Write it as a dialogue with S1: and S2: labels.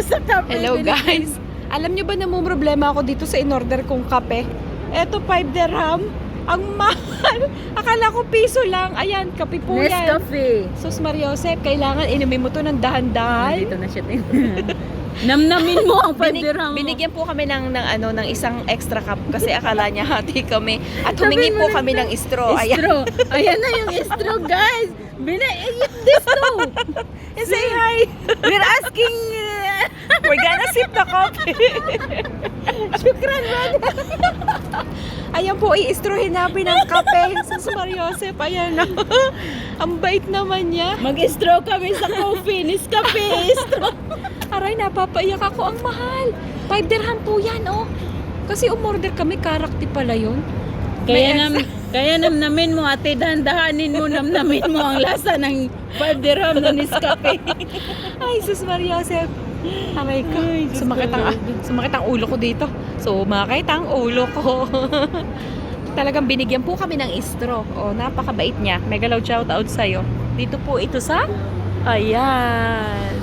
S1: sa kape.
S2: Hello guys. Alam nyo ba na problema ako dito sa in-order kong kape? Eto 5 dirham. Ang mahal. Akala ko piso lang. Ayan, kape po yan.
S1: Nescafe.
S2: Sus Mariosep, kailangan inumin mo to ng dahan-dahan.
S1: Dito na siya. Namnamin mo ang 5 dirham mo.
S2: Binigyan po kami ng isang extra cup kasi akala niya hati kami. At humingi po kami ng straw. Ayan.
S1: Straw. Ayan na yung straw, guys. This straw.
S2: Say hi.
S1: We're asking.
S2: We're gonna sip the coffee.
S1: Shukran, brother.
S2: Ayan po, i-straw-hin namin ang kape. Sus Mariosep, ayan na. Ang bait naman niya.
S1: Mag-straw kami sa coffee. Nescafe. Straw.
S2: Aray, napapaiyak ako. Ang mahal. 5 dirham po yan, oh. Kasi umorder kami, karakti pala yun.
S1: Kaya namnamin mo, ate, dahan-dahanin mo, namnamin mo ang lasa ng 5 dirham na Nescafe.
S2: Ay, sus Mariosep. Aray ko.
S1: Ay, Diyos
S2: Sumakit ang ulo ko dito. Sumakit ang ulo ko. Talagang binigyan po kami ng straw. Oh, napakabait niya. Mega loud shoutout sa'yo. Dito po ito sa... Ayan.